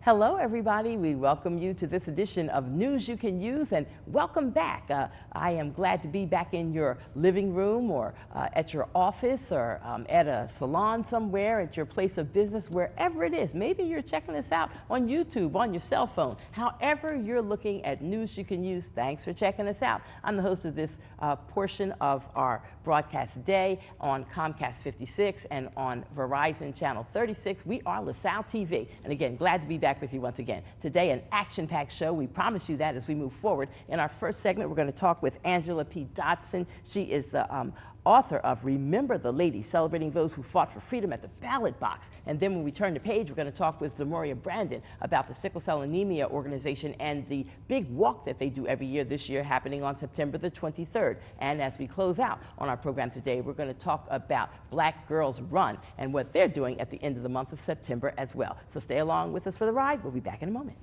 Hello, everybody. We welcome you to this edition of News You Can Use, and welcome back. I am glad to be back in your living room or at your office or at a salon somewhere, at your place of business, wherever it is. Maybe you're checking us out on YouTube, on your cell phone. However you're looking at News You Can Use, thanks for checking us out. I'm the host of this portion of our broadcast day on Comcast 56 and on Verizon Channel 36. We are LaSalle TV. And again, glad to be back with you once again. Today, an action-packed show. We promise you that as we move forward. In our first segment, we're going to talk with Angela P. Dodson. She is the author of Remember the Ladies, celebrating those who fought for freedom at the ballot box. And then when we turn the page, we're going to talk with Zamoria Brandon about the Sickle Cell Anemia Organization and the big walk that they do every year, this year happening on September the 23rd. And as we close out on our program today, we're going to talk about Black Girls Run and what they're doing at the end of the month of September as well. So stay along with us for the ride. We'll be back in a moment.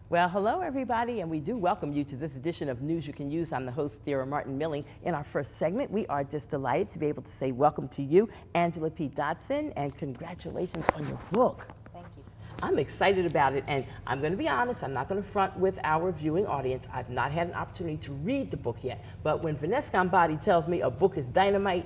Well, hello, everybody, and we do welcome you to this edition of News You Can Use. I'm the host, Thera Martin Milling. In our first segment, we are just delighted to be able to say welcome to you, Angela P. Dodson, and congratulations on your book. Thank you. I'm excited about it, and I'm going to be honest, I'm not going to front with our viewing audience. I've not had an opportunity to read the book yet, but when Vanessa Gambati tells me a book is dynamite,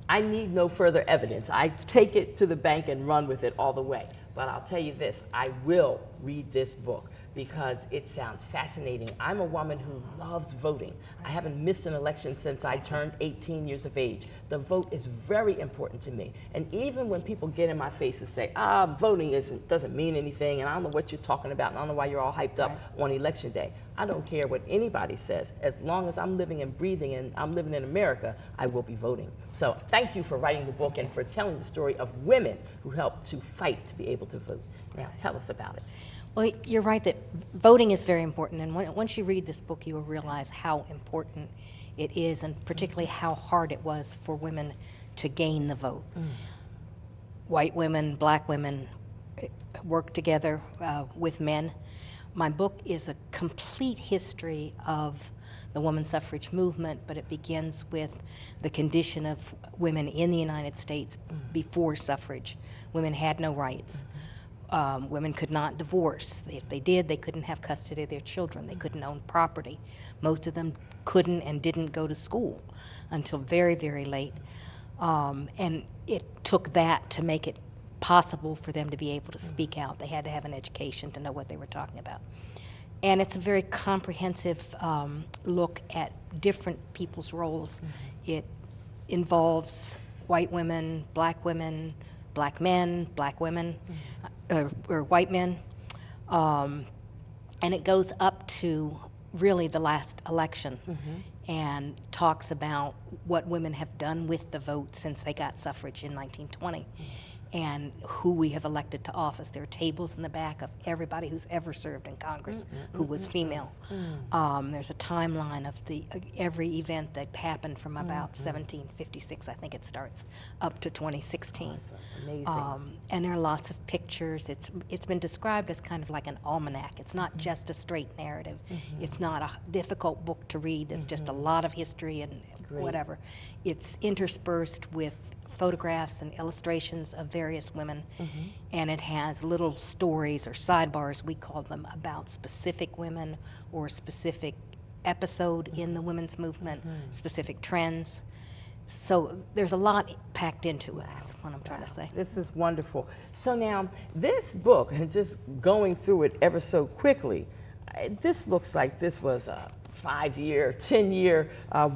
I need no further evidence. I take it to the bank and run with it all the way. But I'll tell you this, I will read this book because it sounds fascinating. I'm a woman who loves voting. I haven't missed an election since I turned 18 years of age. The vote is very important to me. And even when people get in my face and say, voting doesn't mean anything, and I don't know what you're talking about, and I don't know why you're all hyped up on election day. I don't care what anybody says. As long as I'm living and breathing and I'm living in America, I will be voting. So thank you for writing the book and for telling the story of women who helped to fight to be able to vote. Now, tell us about it. Well, you're right that voting is very important, and once you read this book, you will realize how important it is, and particularly how hard it was for women to gain the vote. White women, black women work together with men. My book is a complete history of the women's suffrage movement, but it begins with the condition of women in the United States before suffrage. Women had no rights. Women could not divorce. If they did, they couldn't have custody of their children. They couldn't own property. Most of them couldn't and didn't go to school until very, very late. And it took that to make it possible for them to be able to speak out. They had to have an education to know what they were talking about. And it's a very comprehensive look at different people's roles. It involves white women, black men, black women, or white men. And it goes up to really the last election and talks about what women have done with the vote since they got suffrage in 1920. And who we have elected to office. There are tables in the back of everybody who's ever served in Congress who was female. There's a timeline of every event that happened from about 1756, I think it starts, up to 2016. Awesome. Amazing. And there are lots of pictures. It's been described as kind of like an almanac. It's not just a straight narrative. It's not a difficult book to read. It's just a lot of history and whatever. It's interspersed with photographs and illustrations of various women, and it has little stories or sidebars, we call them, about specific women or specific episode in the women's movement, specific trends. So there's a lot packed into it, is what I'm trying to say. This is wonderful. So now, this book, just going through it ever so quickly, this looks like this was a 5-year, 10-year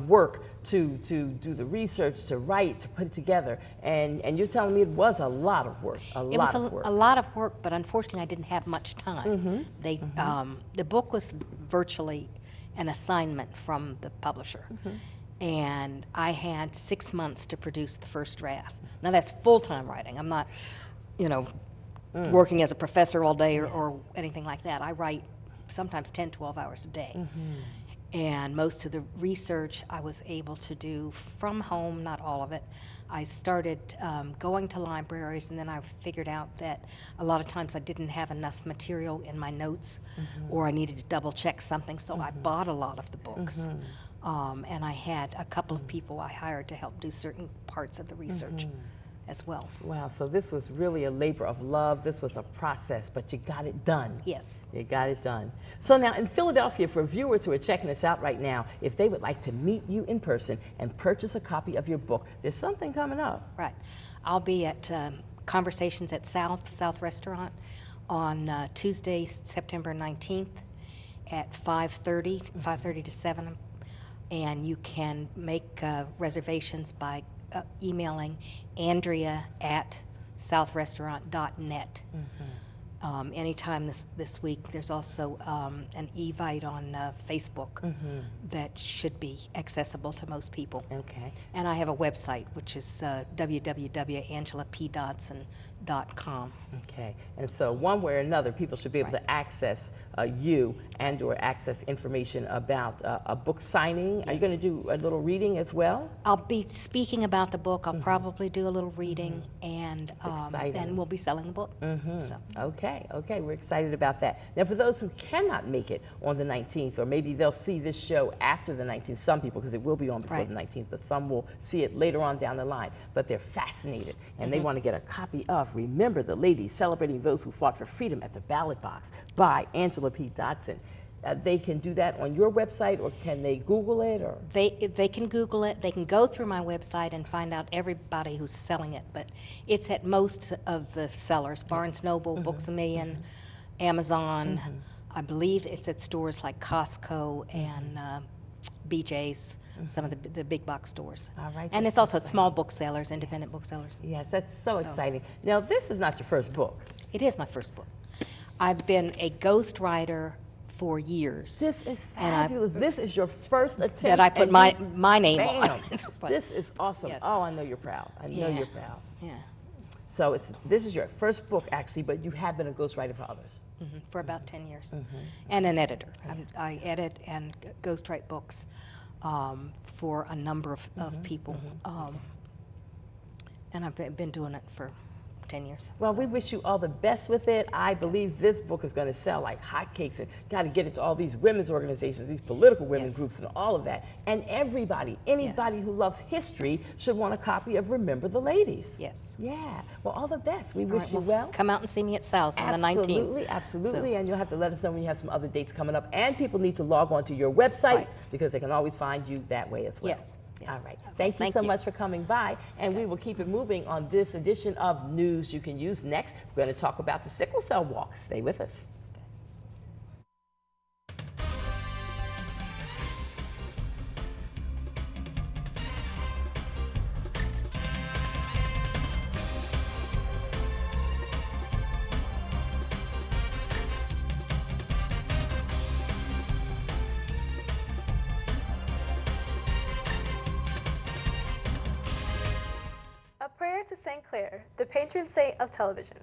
work to do the research, to write, to put it together. And you're telling me it was a lot of work, a lot of work, but unfortunately I didn't have much time. The book was virtually an assignment from the publisher. And I had 6 months to produce the first draft. Now that's full-time writing. I'm not, you know, working as a professor all day or anything like that. I write sometimes 10, 12 hours a day. And most of the research I was able to do from home, not all of it. I started going to libraries, and then I figured out that a lot of times I didn't have enough material in my notes, or I needed to double check something, so I bought a lot of the books. And I had a couple of people I hired to help do certain parts of the research as well. Wow, so this was really a labor of love. This was a process, but you got it done. Yes. You got it done. So now in Philadelphia, for viewers who are checking this out right now, if they would like to meet you in person and purchase a copy of your book, there's something coming up. Right. I'll be at Conversations at South Restaurant on Tuesday, September 19th at 5:30 to 7. And you can make reservations by emailing Andrea@southrestaurant.net. Anytime this week. There's also an Evite on Facebook that should be accessible to most people. Okay. And I have a website, which is www.angelapdodson.com. Okay. And so one way or another, people should be able to access you and or access information about a book signing. Are you going to do a little reading as well? I'll be speaking about the book. I'll probably do a little reading, and we'll be selling the book. So. Okay, we're excited about that. Now, for those who cannot make it on the 19th, or maybe they'll see this show after the 19th, some people, because it will be on before the 19th, but some will see it later on down the line. But they're fascinated, and they want to get a copy of Remember the Ladies, Celebrating Those Who Fought for Freedom at the Ballot Box by Angela P. Dodson. They can do that on your website, or can they Google it? Or they can Google it. They can go through my website and find out everybody who's selling it. But it's at most of the sellers: Barnes Noble, Books A Million, Amazon. I believe it's at stores like Costco and BJ's. Some of the big box stores. All right. And it's also at small booksellers, independent booksellers. Yes, that's so exciting. Now, this is not your first book. It is my first book. I've been a ghostwriter for years. This is fabulous. This is your first attempt. That I put my name on. This is awesome. Yes. Oh, I know you're proud. I know you're proud. Yeah. So this is your first book, actually, but you have been a ghostwriter for others. For about 10 years. And an editor. I edit and ghostwrite books for a number of people. And I've been doing it for 10 years. Well, we wish you all the best with it. I believe this book is going to sell like hotcakes, and got to get it to all these women's organizations, these political women groups, and all of that. And everybody, anybody who loves history should want a copy of Remember the Ladies. Yes. Yeah. Well, all the best. We wish you well. Come out and see me at South on the 19th. Absolutely. And you'll have to let us know when you have some other dates coming up. And people need to log on to your website because they can always find you that way as well. Yes. All right. Thank you so much for coming by, and we will keep it moving on this edition of News You Can Use. Next, we're going to talk about the Sickle Cell Walk. Stay with us. To St. Clair, the patron saint of television.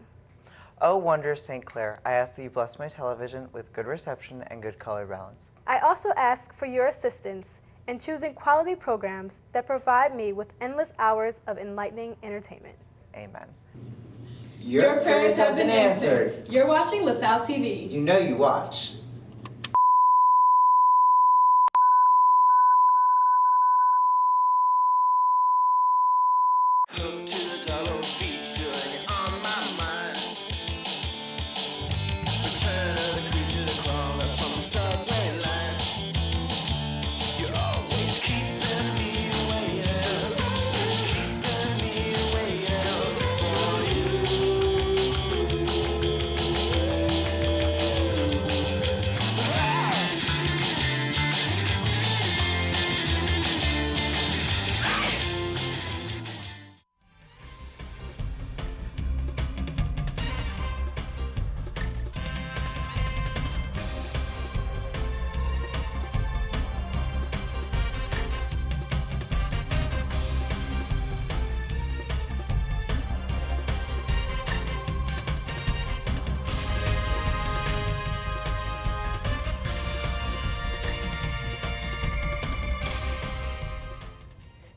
Oh, wondrous St. Clair, I ask that you bless my television with good reception and good color balance. I also ask for your assistance in choosing quality programs that provide me with endless hours of enlightening entertainment. Amen. Your prayers have been answered. You're watching LaSalle TV. You know you watch.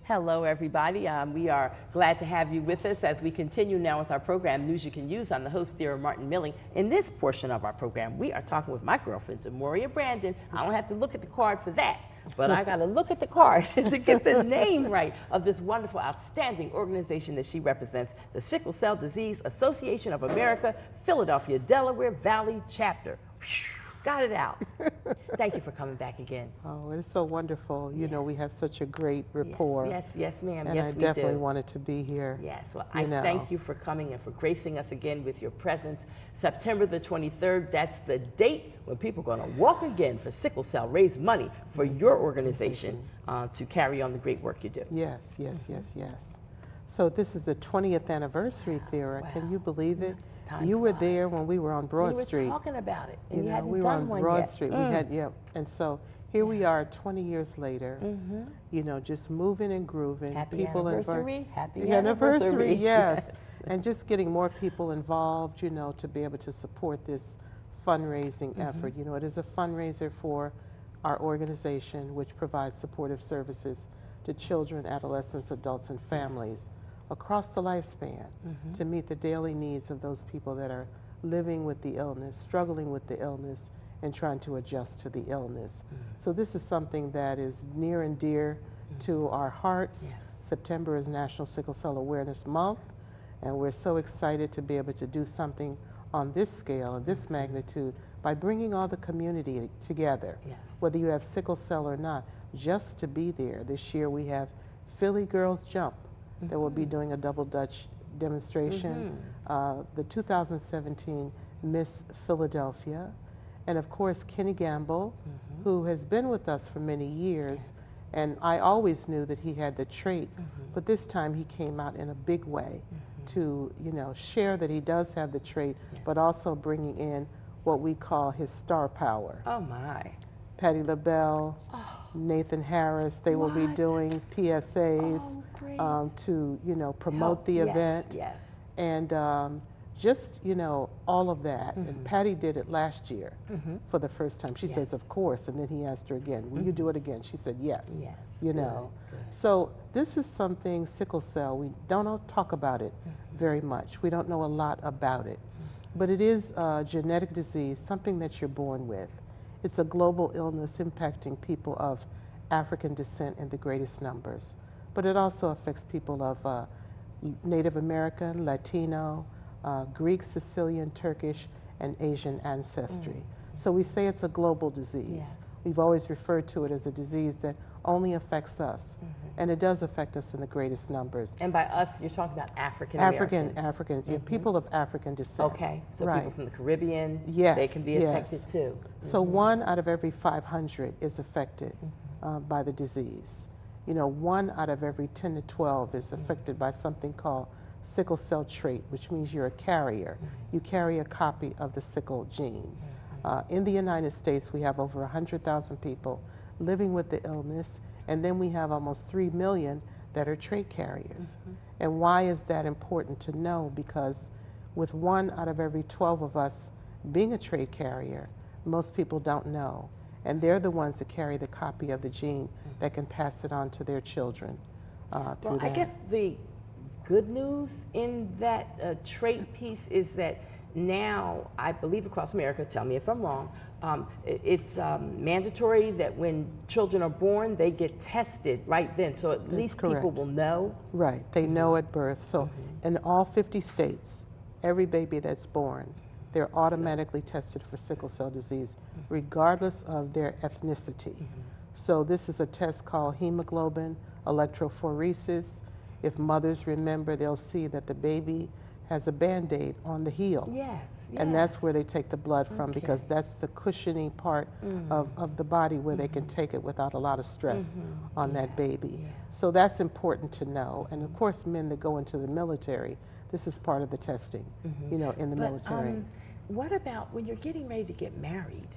Hello, everybody. We are glad to have you with us as we continue now with our program, News You Can Use. I'm the host, Thera Martin Milling. In this portion of our program, we are talking with my girlfriend, Moria Brandon. I don't have to look at the card for that, but I got to look at the card to get the name right of this wonderful, outstanding organization that she represents, the Sickle Cell Disease Association of America, Philadelphia, Delaware Valley Chapter. Got it out. Thank you for coming back again. Oh, it's so wonderful. You know, we have such a great rapport. Yes, ma'am. And yes, I definitely wanted to be here. Yes, well, I thank you for coming and for gracing us again with your presence. September the 23rd, that's the date when people are going to walk again for sickle cell, raise money for your organization to carry on the great work you do. Yes. So this is the 20th anniversary, Thera. Wow. Can you believe it? Time You were flies. there when we were on Broad Street. We were talking about it, and You you know, hadn't we were done on one Broad yet. Street. We had, and so here we are 20 years later, you know, just moving and grooving. Happy anniversary. Happy anniversary, yes. Yes. And just getting more people involved, you know, to be able to support this fundraising effort. You know, it is a fundraiser for our organization, which provides supportive services to children, adolescents, adults, and families across the lifespan to meet the daily needs of those people that are living with the illness, struggling with the illness, and trying to adjust to the illness. So this is something that is near and dear to our hearts. September is National Sickle Cell Awareness Month, and we're so excited to be able to do something on this scale and this magnitude by bringing all the community together, whether you have sickle cell or not, just to be there. This year we have Philly Girls Jump that will be doing a double Dutch demonstration, the 2017 Miss Philadelphia, and of course Kenny Gamble, who has been with us for many years, and I always knew that he had the trait, but this time he came out in a big way to, you know, share that he does have the trait, but also bringing in what we call his star power. Oh my. Patti LaBelle, Nathan Harris, they will be doing PSAs to, you know, promote the event. Yes. And just, you know, all of that. And Patty did it last year for the first time. She says, of course. And then he asked her again, will you do it again? She said, yes. You know. So this is something, sickle cell, we don't talk about it very much. We don't know a lot about it. But it is a genetic disease, something that you're born with. It's a global illness impacting people of African descent in the greatest numbers. But it also affects people of Native American, Latino, Greek, Sicilian, Turkish, and Asian ancestry. So we say it's a global disease. We've always referred to it as a disease that only affects us. And it does affect us in the greatest numbers. And by us, you're talking about African Americans. Africans, yeah, people of African descent. Okay, so people from the Caribbean, they can be affected too. So 1 out of every 500 is affected by the disease. You know, 1 out of every 10 to 12 is affected by something called sickle cell trait, which means you're a carrier. You carry a copy of the sickle gene. In the United States, we have over 100,000 people living with the illness, and then we have almost 3 million that are trait carriers. And why is that important to know? Because with 1 out of every 12 of us being a trait carrier, most people don't know. And they're the ones that carry the copy of the gene that can pass it on to their children. Well, I guess the good news in that trait piece is that now, I believe across America, tell me if I'm wrong, it's mandatory that when children are born, they get tested right then, so at least people will know. Right, they know at birth. So in all 50 states, every baby that's born, they're automatically tested for sickle cell disease, regardless of their ethnicity. So this is a test called hemoglobin electrophoresis. If mothers remember, they'll see that the baby has a Band-Aid on the heel. And that's where they take the blood from, because that's the cushioning part of the body where they can take it without a lot of stress on that baby. So that's important to know. And of course, men that go into the military, this is part of the testing, you know, in the military. What about when you're getting ready to get married?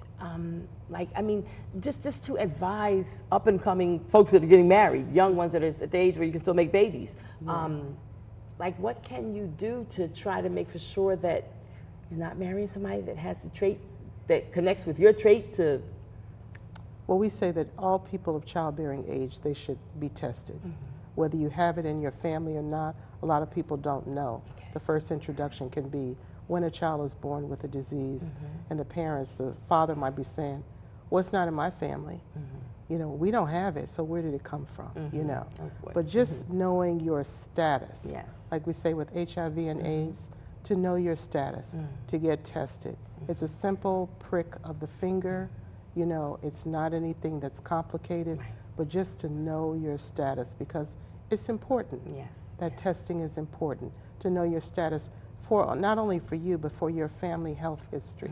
Like, I mean, just to advise up and coming folks that are getting married, young ones that are at the age where you can still make babies. Like, what can you do to try to make for sure that you're not marrying somebody that has the trait that connects with your trait to? Well, we say that all people of childbearing age, they should be tested. Whether you have it in your family or not, a lot of people don't know. Okay. The first introduction can be when a child is born with a disease, and the parents, the father might be saying, well, it's not in my family. You know, we don't have it, so where did it come from, you know? Oh, boy. But just knowing your status, Yes. like we say with HIV and AIDS, to know your status, to get tested. It's a simple prick of the finger, you know, it's not anything that's complicated, but just to know your status, because it's important. Yes. That testing is important, to know your status for not only for you, but for your family health history,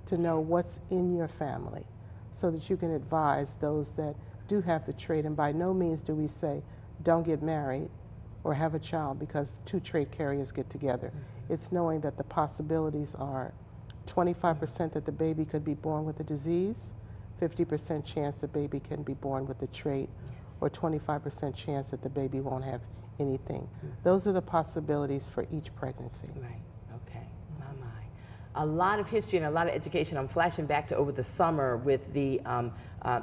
to know what's in your family, so that you can advise those that do have the trait. And by no means do we say, don't get married or have a child because two trait carriers get together. It's knowing that the possibilities are 25% that the baby could be born with a disease, 50% chance the baby can be born with the trait, or 25% chance that the baby won't have anything. Those are the possibilities for each pregnancy. Right, okay, my. A lot of history and a lot of education. I'm flashing back to over the summer with the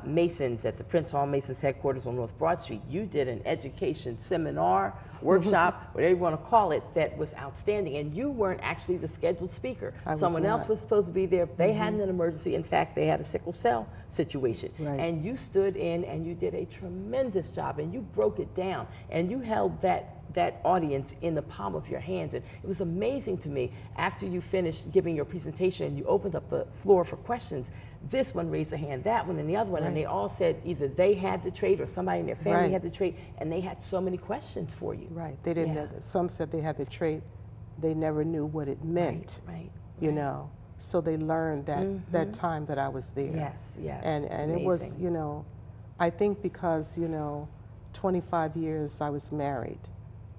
Masons at the Prince Hall Masons headquarters on North Broad Street. You did an education seminar, workshop, whatever you want to call it, that was outstanding. And you weren't actually the scheduled speaker. Someone else was supposed to be there. They had an emergency. In fact, they had a sickle cell situation. Right. And you stood in and you did a tremendous job, and you broke it down, and you held that audience in the palm of your hands. And it was amazing to me, after you finished giving your presentation and you opened up the floor for questions, this one raised a hand, that one, and the other one, and they all said either they had the trait or somebody in their family had the trait, and they had so many questions for you. Right, they didn't know. Some said they had the trait, they never knew what it meant, you know, so they learned that that time that I was there. Yes, yes, And it was, you know, I think because, you know, 25 years I was married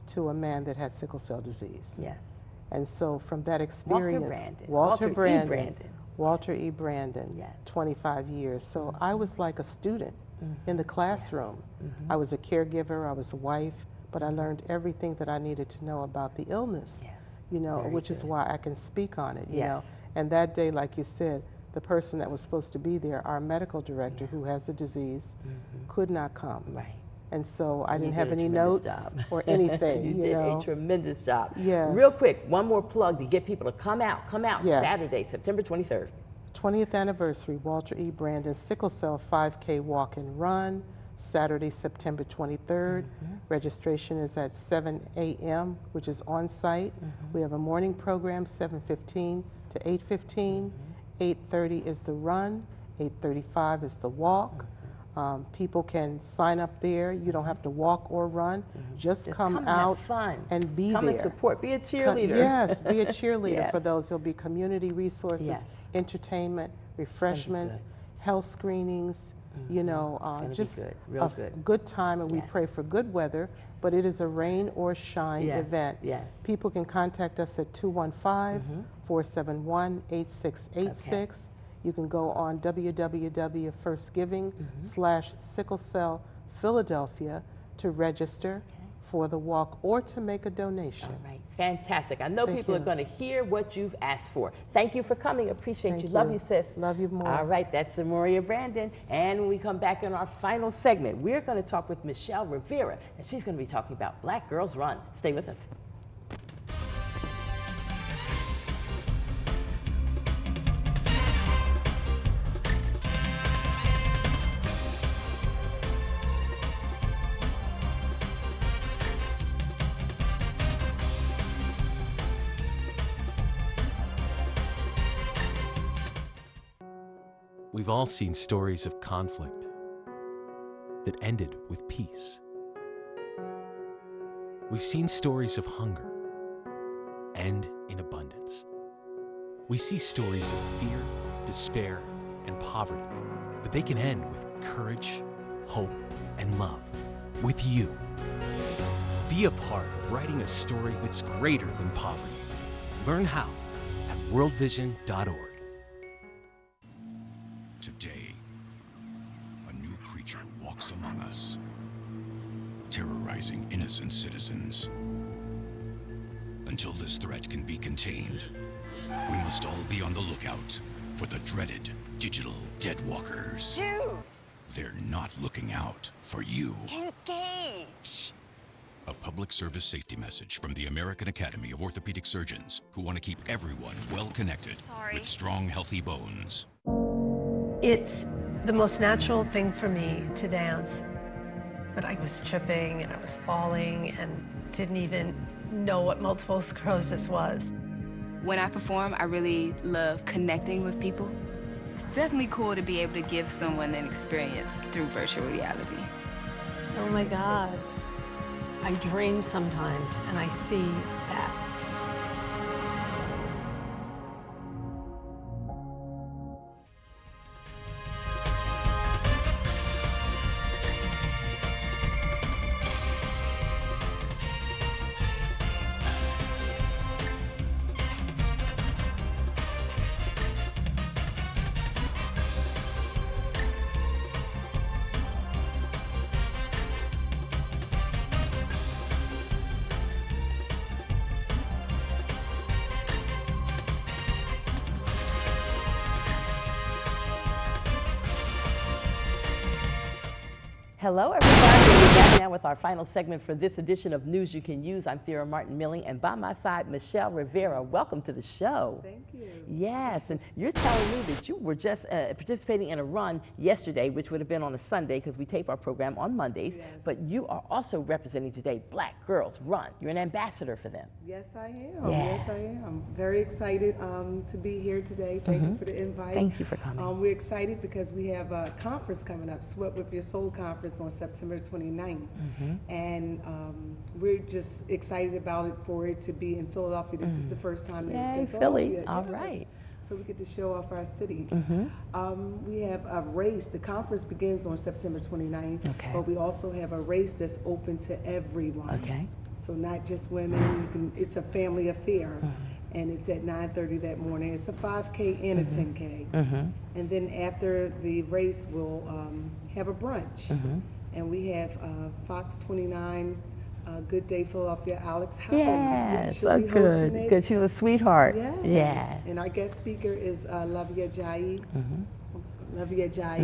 to a man that had sickle cell disease. Yes. And so from that experience, Walter E. Brandon, yes. 25 years. So I was like a student in the classroom. I was a caregiver, I was a wife, but I learned everything that I needed to know about the illness, you know, which is why I can speak on it, you know. And that day, like you said, the person that was supposed to be there, our medical director who has the disease, could not come. Right. And so I didn't have any notes or anything. You did a tremendous job. Yes. Real quick, one more plug to get people to come out Yes. Saturday, September 23rd. 20th anniversary, Walter E. Brandon Sickle Cell 5K Walk and Run, Saturday, September 23rd. Registration is at 7 a.m., which is on site. We have a morning program, 7:15 to 8:15. 8:30 is the run, 8:35 is the walk. People can sign up there. You don't have to walk or run. Just come out and be there. Come and support. Be a cheerleader. Yes, be a cheerleader for those. There'll be community resources, entertainment, refreshments, health screenings, you know, just a good time. And we pray for good weather, but it is a rain or shine event. People can contact us at 215-471-8686. You can go on www.firstgiving/Sickle Cell Philadelphia to register for the walk or to make a donation. All right, fantastic. I know people are going to hear what you've asked for. Thank you for coming. Appreciate you. Love you, sis. Love you more. All right, that's Amoria Brandon. And when we come back in our final segment, we're going to talk with Michelle Rivera, and she's going to be talking about Black Girls Run. Stay with us. We've all seen stories of conflict that ended with peace. We've seen stories of hunger end in abundance. We see stories of fear, despair, and poverty, but they can end with courage, hope, and love. With you. Be a part of writing a story that's greater than poverty. Learn how at worldvision.org. Today, a new creature walks among us, terrorizing innocent citizens. Until this threat can be contained, we must all be on the lookout for the dreaded digital deadwalkers. Dude! They're not looking out for you. Engage! A public service safety message from the American Academy of Orthopedic Surgeons, who want to keep everyone well connected with strong, healthy bones. It's the most natural thing for me to dance, but I was tripping and I was falling and didn't even know what multiple sclerosis was. When I perform, I really love connecting with people. It's definitely cool to be able to give someone an experience through virtual reality. Oh my God. I dream sometimes and I see that. Hello, everybody. We're back now with our final segment for this edition of News You Can Use. I'm Thera Martin Milling, and by my side, Michelle Rivera. Welcome to the show. Thank you. Yes, and you're telling me that you were just participating in a run yesterday, which would have been on a Sunday because we tape our program on Mondays. Yes. But you are also representing today Black Girls Run. You're an ambassador for them. Yes, I am. Yeah. Yes, I am. Very excited to be here today. Thank you for the invite. Thank you for coming. We're excited because we have a conference coming up, Sweat With Your Soul Conference on September 29th. And we're just excited about it for it to be in Philadelphia. This is the first time that it's Yay, in Philly. Philadelphia. All Yes. right. So we get to show off our city. We have a race. The conference begins on September 29th, Okay. but we also have a race that's open to everyone. Okay. So not just women. It's a family affair, and it's at 9:30 that morning. It's a 5K and a 10K, and then after the race, we'll have a brunch, and we have Fox 29. Good Day Philadelphia, Alex Howard. Yes, She'll oh, be hosting good. it. Good. She's a sweetheart. Yes. Yeah. And our guest speaker is Lavia Jai. Lavia Jai,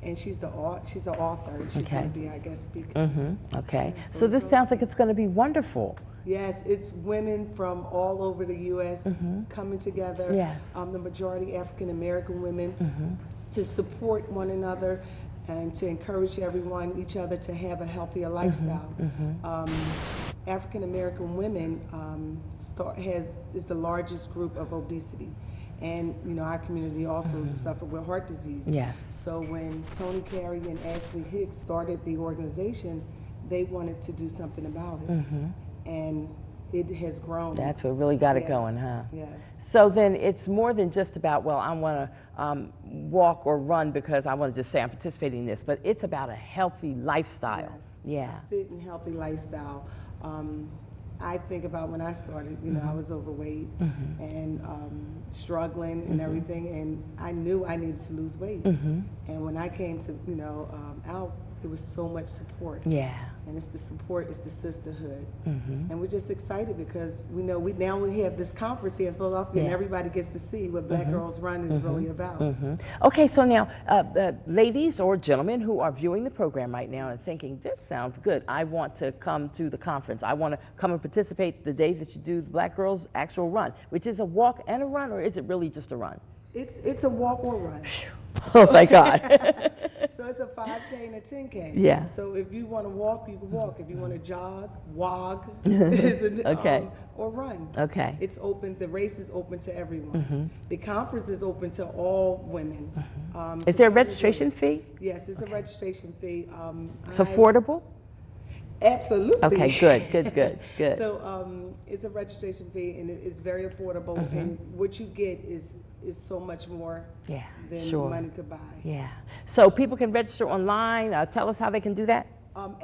and she's an author. She's Okay. going to be our guest speaker. Okay. So So we're this going sounds like it's going to be wonderful. Yes, it's women from all over the U.S. coming together. Yes. The majority African American women to support one another and to encourage each other to have a healthier lifestyle. African American women is the largest group of obesity. And our community also suffered with heart disease. Yes. So when Tony Carey and Ashley Hicks started the organization, they wanted to do something about it. And it has grown. That's what really got it Yes, going, huh? Yes. So then it's more than just about, well, I want to walk or run because I want to just say I'm participating in this, but it's about a healthy lifestyle. Yes. Yeah. A fit and healthy lifestyle. I think about when I started, I was overweight and struggling and everything, and I knew I needed to lose weight. And when I came to, out, there was so much support. Yeah. And it's the support, it's the sisterhood. And we're just excited because we know now we have this conference here in Philadelphia, and everybody gets to see what Black Girls Run is really about. Okay, so now, ladies or gentlemen who are viewing the program right now and thinking, this sounds good, I want to come to the conference, I want to come and participate the day that you do the Black Girls actual run, which is a walk and a run, or is it really just a run? It's a walk or run. Oh, thank God. So it's a 5K and a 10K. Yeah. So if you want to walk, you can walk. If you want to jog, Okay. Or run. Okay. It's open. The race is open to everyone. The conference is open to all women. Is there a registration fee? Yes, it's a registration fee. It's affordable? Absolutely. Okay, good. So it's a registration fee, and it's very affordable. And what you get is so much more than money could buy. Yeah. So people can register online. Tell us how they can do that.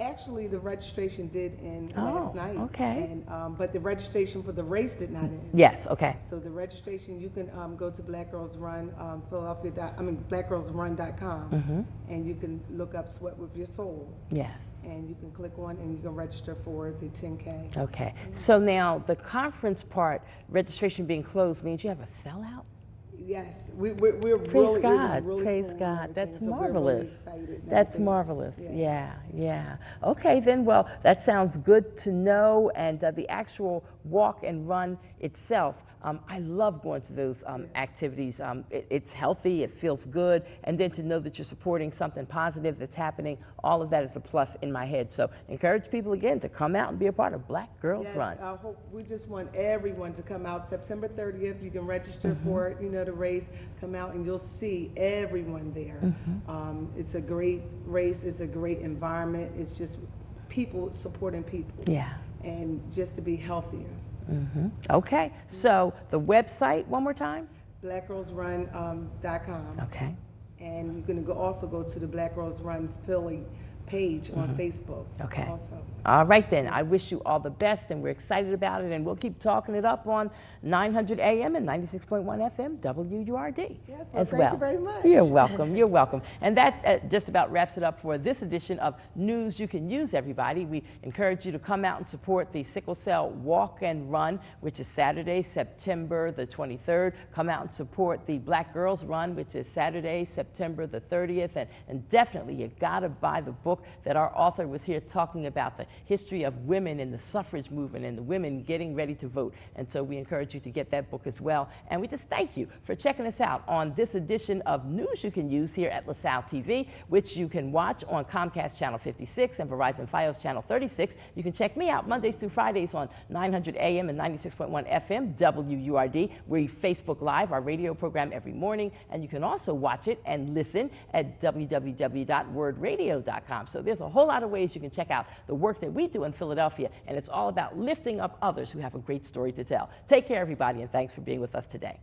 Actually, the registration did end last night. Okay. And but the registration for the race did not end. Yes. Okay. So the registration, you can go to Black Girls Run blackgirlsrun.com, and you can look up Sweat With Your Soul. Yes. And you can click on and you can register for the 10K. Okay. So now the conference part, registration being closed, means you have a sellout? Yes, we're Praise really, God. it was really Praise cool and God. everything, That's so marvelous. We're really excited and That's everything. marvelous. Yes. Yeah, yeah. Okay, then, well, that sounds good to know. And the actual walk and run itself, I love going to those activities. It's healthy, it feels good, and then to know that you're supporting something positive that's happening, all of that is a plus in my head. So encourage people again to come out and be a part of Black Girls Yes, Run. I hope we just want everyone to come out September 30th. You can register for it, the race. Come out and you'll see everyone there. It's a great race. It's a great environment. It's just people supporting people. Yeah. And just to be healthier. Okay, so the website one more time? blackgirlsrun.com. Okay. And you can also go to the Black Girls Run Philly page on Facebook. Okay. Also. All right then, I wish you all the best, and we're excited about it, and we'll keep talking it up on 900 AM and 96.1 FM WURD Yes, well, as thank well. you very much. You're welcome. You're welcome. And that just about wraps it up for this edition of News You Can Use, everybody. We encourage you to come out and support the Sickle Cell Walk and Run, which is Saturday, September the 23rd. Come out and support the Black Girls Run, which is Saturday, September the 30th. And definitely, you gotta buy the book that our author was here talking about, the history of women in the suffrage movement and the women getting ready to vote. And so we encourage you to get that book as well. And we just thank you for checking us out on this edition of News You Can Use here at LaSalle TV, which you can watch on Comcast Channel 56 and Verizon Fios Channel 36. You can check me out Mondays through Fridays on 900 AM and 96.1 FM WURD. We Facebook Live, our radio program, every morning. And you can also watch it and listen at www.wordradio.com. So there's a whole lot of ways you can check out the work that we do in Philadelphia, and it's all about lifting up others who have a great story to tell. Take care, everybody, and thanks for being with us today.